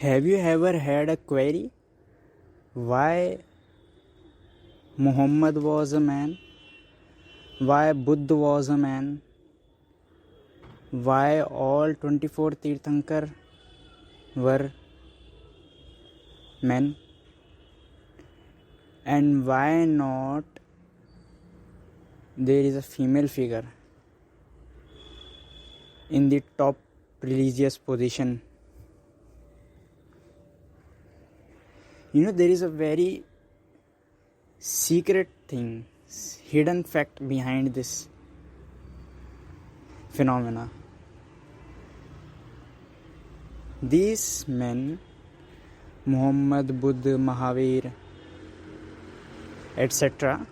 Have you ever had a query? Why Muhammad was a man? Why Buddha was a man? Why all 24 Tirthankar were men? And why not there is a female figure in the top religious position? There is a very secret thing, hidden fact behind this phenomena. These men, Muhammad, Buddha, Mahavir, etc.,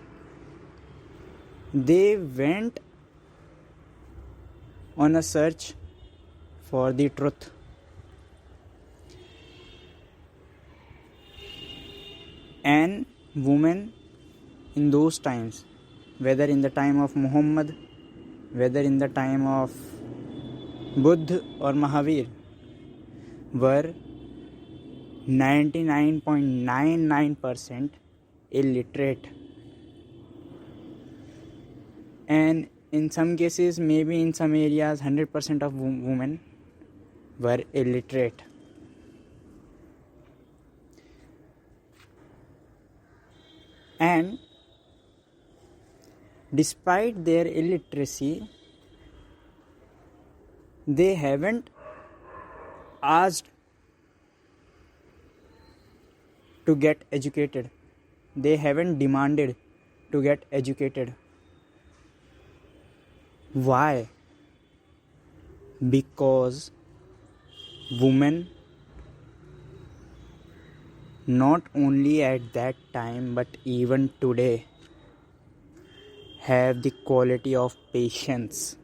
they went on a search for the truth. And women in those times, whether in the time of Muhammad, whether in the time of Buddha or Mahavir, were 99.99% illiterate. And in some cases, maybe in some areas, 100% of women were illiterate. And despite their illiteracy, they haven't asked to get educated. They haven't demanded to get educated. Why? Because women, not only at that time but even today, have the quality of patience.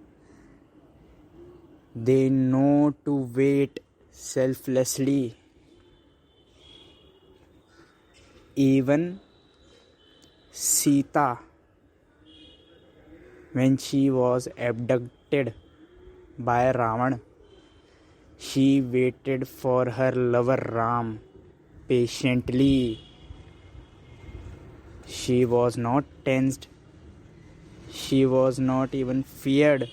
They know to wait selflessly. Even Sita, when she was abducted by Ravan, she waited for her lover Ram patiently. She was not tensed. She was not even feared.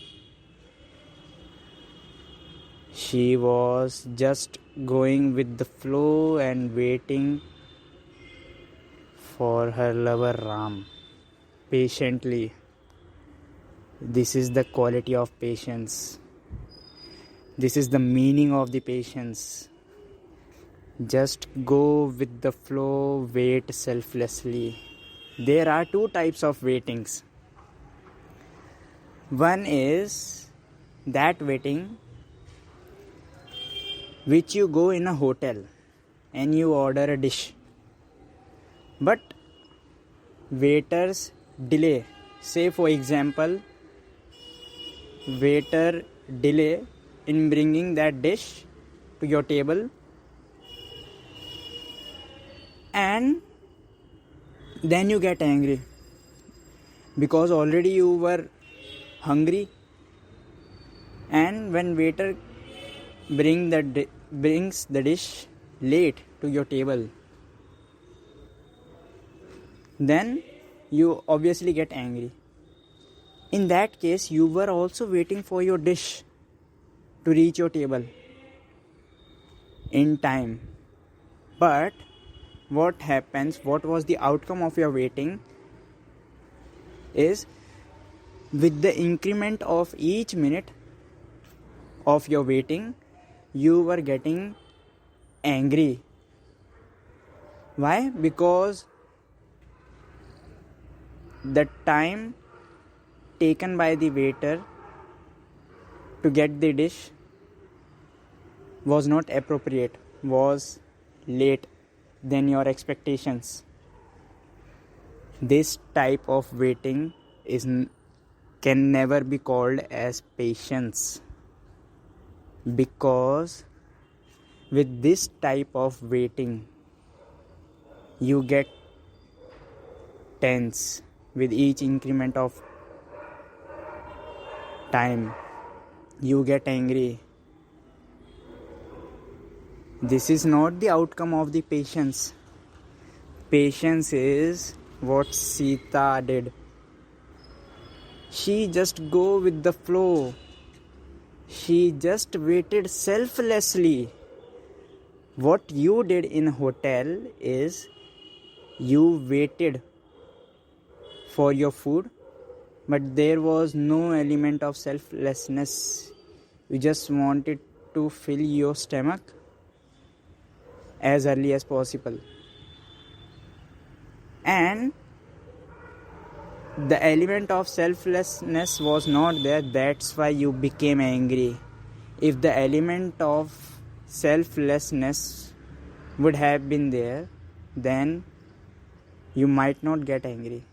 She was just going with the flow and waiting for her lover Ram patiently. This is the quality of patience. This is the meaning of the patience. Just go with the flow, wait selflessly. There are two types of waitings. One is that waiting which you go in a hotel and you order a dish, but waiters delay. Say for example, waiter delay in bringing that dish to your table, and then you get angry because already you were hungry, and when waiter brings the dish late to your table, then you obviously get angry. In that case, you were also waiting for your dish to reach your table in time. But what happens, what was the outcome of your waiting is, with the increment of each minute of your waiting, you were getting angry. Why? Because the time taken by the waiter to get the dish was not appropriate, was late than your expectations. This type of waiting can never be called as patience, because with this type of waiting you get tense with each increment of time. You get angry. This is not the outcome of the patience. Patience is what Sita did. She just go with the flow. She just waited selflessly. What you did in hotel is you waited for your food, but there was no element of selflessness. You just wanted to fill your stomach as early as possible. And the element of selflessness was not there, that's why you became angry. If the element of selflessness would have been there, then you might not get angry.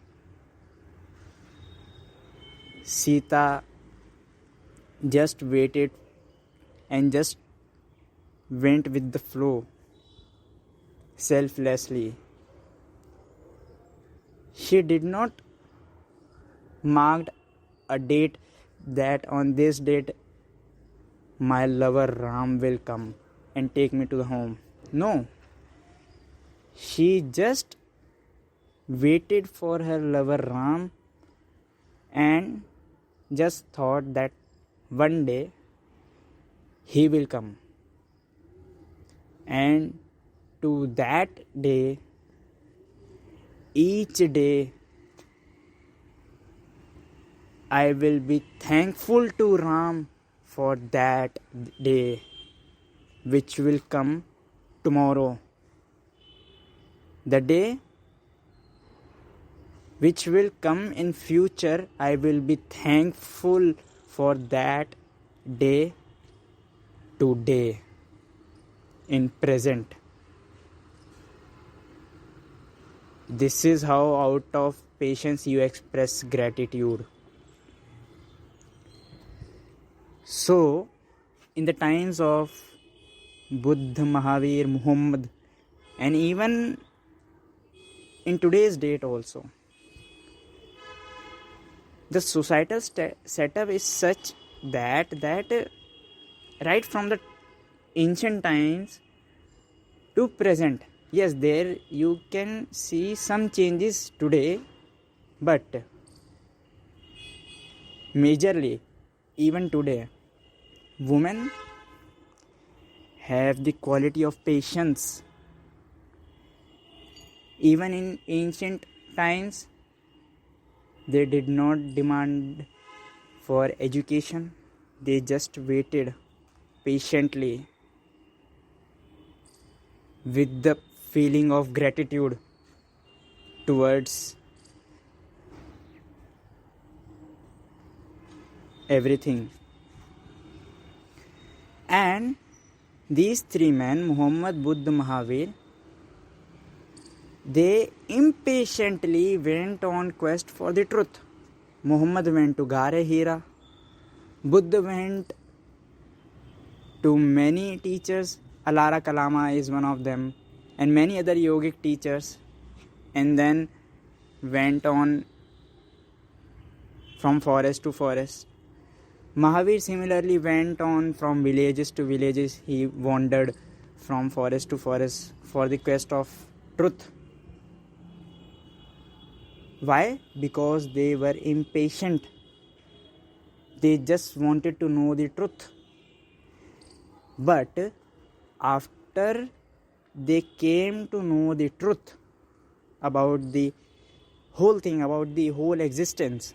Sita just waited and just went with the flow selflessly. She did not mark a date that on this date my lover Ram will come and take me to the home. No. She just waited for her lover Ram and just thought that one day he will come. And to that day, each day, I will be thankful to Ram for that day which will come tomorrow. The day which will come in future, I will be thankful for that day today in present. This is how out of patience you express gratitude. So, in the times of Buddha, Mahavir, Muhammad, and even in today's date also, the societal setup is such that right from the ancient times to present, yes, there you can see some changes today, but majorly even today women have the quality of patience. Even in ancient times, they did not demand for education. They just waited patiently with the feeling of gratitude towards everything. And these three men, Muhammad, Buddha, Mahavir, they impatiently went on quest for the truth. Muhammad went to Gare Hira. Buddha went to many teachers. Alara Kalama is one of them, and many other yogic teachers, and then went on from forest to forest. Mahavir similarly went on from villages to villages. He wandered from forest to forest for the quest of truth. Why? Because they were impatient. They just wanted to know the truth. But after they came to know the truth about the whole thing, about the whole existence,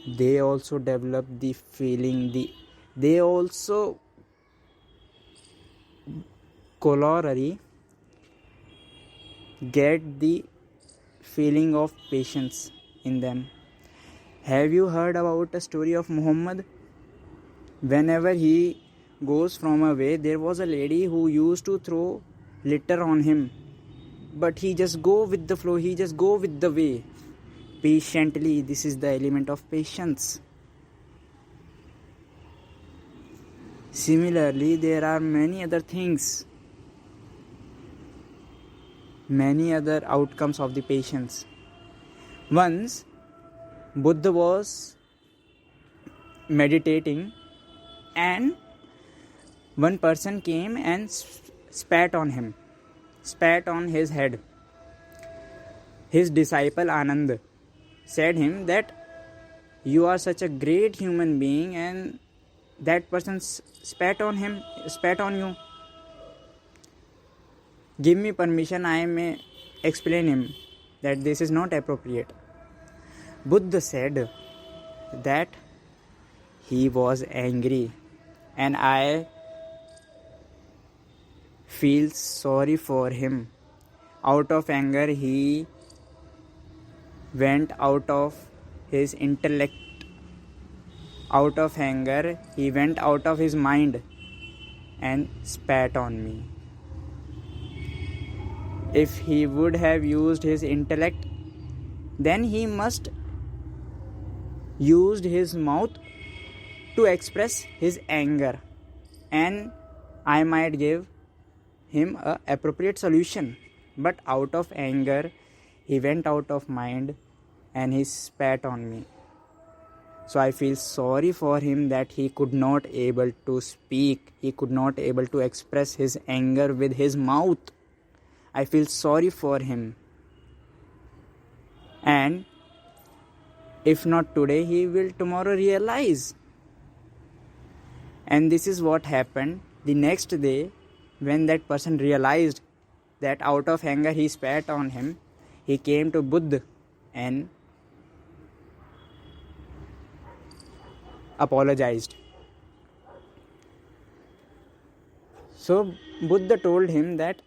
they also developed the feeling, they also corollary get the feeling of patience in them. Have you heard about the story of Muhammad? Whenever he goes from a way, there was a lady who used to throw litter on him, but he just go with the flow, he just go with the way patiently. This is the element of patience. Similarly, there are many other things, many other outcomes of the patience. Once Buddha was meditating and one person came and spat on him, spat on his head. His disciple Anand said him that you are such a great human being, and that person spat on him, spat on you. Give me permission, I may explain him that this is not appropriate. Buddha said that he was angry, and I feel sorry for him. Out of anger, he went out of his intellect. Out of anger, he went out of his mind and spat on me. If he would have used his intellect, then he must used his mouth to express his anger, and I might give him a appropriate solution. But out of anger, he went out of mind and he spat on me. So I feel sorry for him that he could not able to speak, he could not able to express his anger with his mouth. I feel sorry for him. And if not today, he will tomorrow realize. And this is what happened the next day. When that person realized that out of anger he spat on him, he came to Buddha and apologized. So Buddha told him that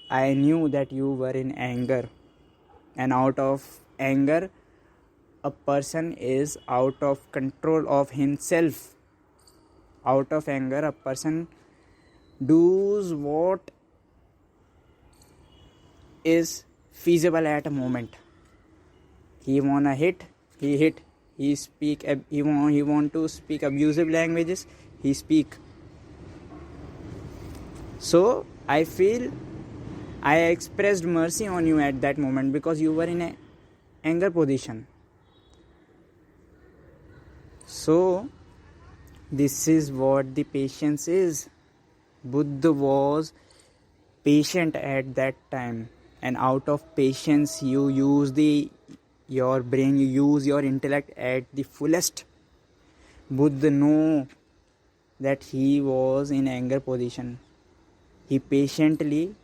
I knew that you were in anger, and out of anger a person is out of control of himself. Out of anger a person does what is feasible at a moment. He wanna hit, he hit. He want to speak abusive languages, he speak. So I feel I expressed mercy on you at that moment because you were in an anger position. So this is what the patience is. Buddha was patient at that time, and out of patience you use your brain, you use your intellect at the fullest. Buddha knew that he was in anger position. He patiently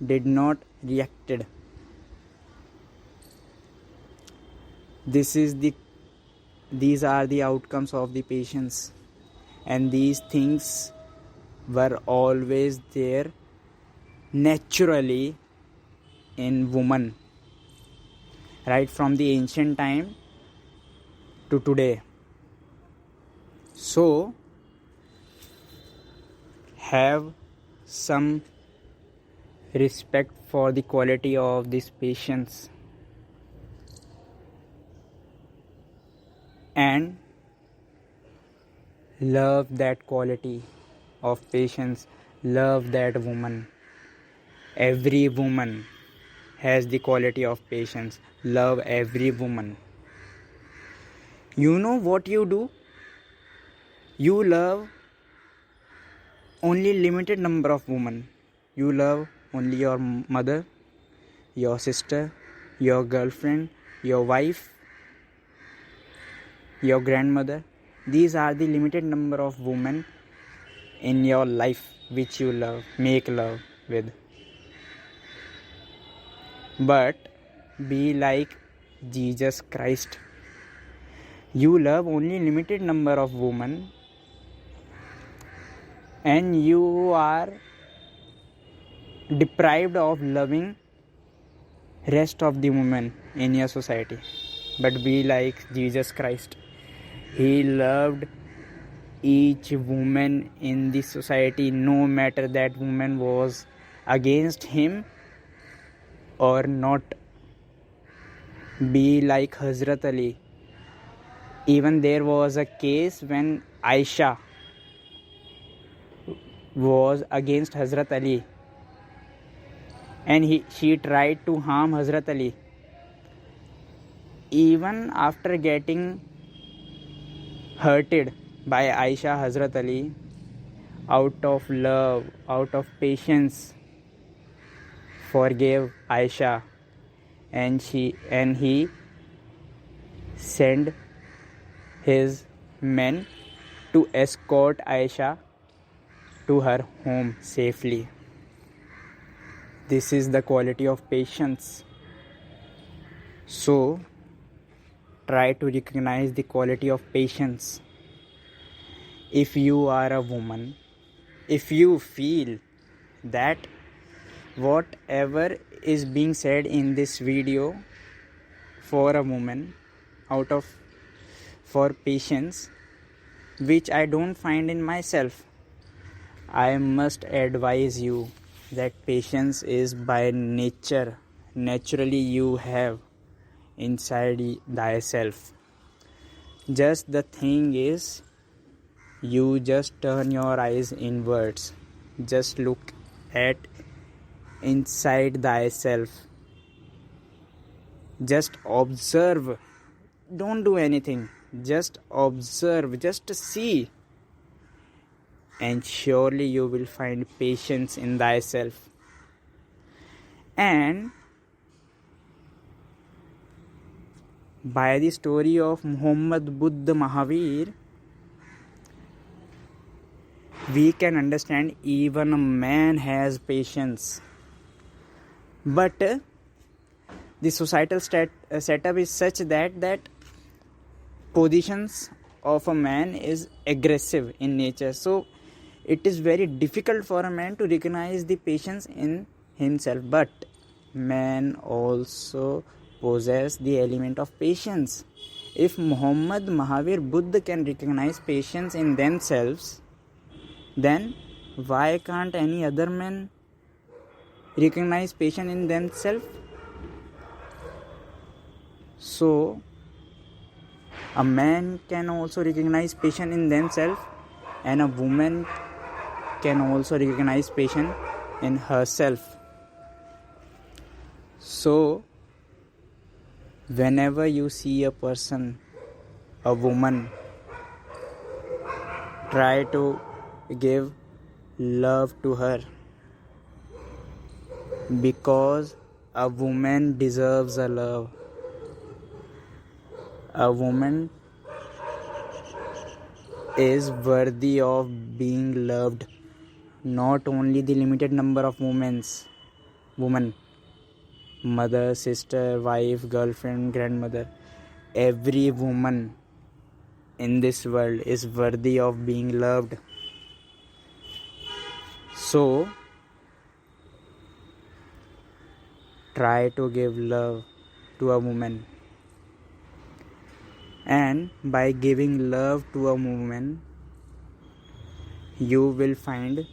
did not reacted. These are the outcomes of the patience, and these things were always there naturally in woman, right from the ancient time to today. So have some respect for the quality of this patience, and love that quality of patience. Love that woman. Every woman has the quality of patience. Love every woman. You know what you do? You love only limited number of women. You love only your mother, your sister, your girlfriend, your wife, your grandmother. These are the limited number of women in your life which you love, make love with. But be like Jesus Christ. You love only limited number of women, and you are deprived of loving rest of the women in your society. But be like Jesus Christ. He loved each woman in the society, no matter that woman was against him or not. Be like Hazrat Ali. Even there was a case when Aisha was against Hazrat Ali, and she tried to harm Hazrat Ali. Even after getting hurted by Aisha, Hazrat Ali out of love, out of patience, forgave Aisha, and he sent his men to escort Aisha to her home safely. This is the quality of patience. So, try to recognize the quality of patience. If you are a woman, if you feel that whatever is being said in this video for a woman for patience, which I don't find in myself, I must advise you that patience is by nature, naturally you have inside thyself. Just the thing is, you just turn your eyes inwards, just look at inside thyself, just observe, don't do anything, just observe, just see, and surely you will find patience in thyself. And by the story of Muhammad Buddha Mahavir, we can understand even a man has patience. But the societal setup is such that positions of a man is aggressive in nature. So it is very difficult for a man to recognize the patience in himself. But man also possess the element of patience. If Muhammad Mahavir Buddha can recognize patience in themselves, then why can't any other man recognize patience in themselves? So a man can also recognize patience in themselves, and a woman can also recognize patience in herself. So whenever you see a person, a woman, try to give love to her, because a woman deserves a love. A woman is worthy of being loved. Not only the limited number of women, mother, sister, wife, girlfriend, grandmother, every woman in this world is worthy of being loved. So try to give love to a woman, and by giving love to a woman, you will find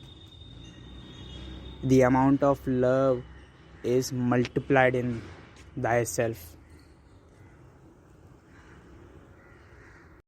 the amount of love is multiplied in thyself.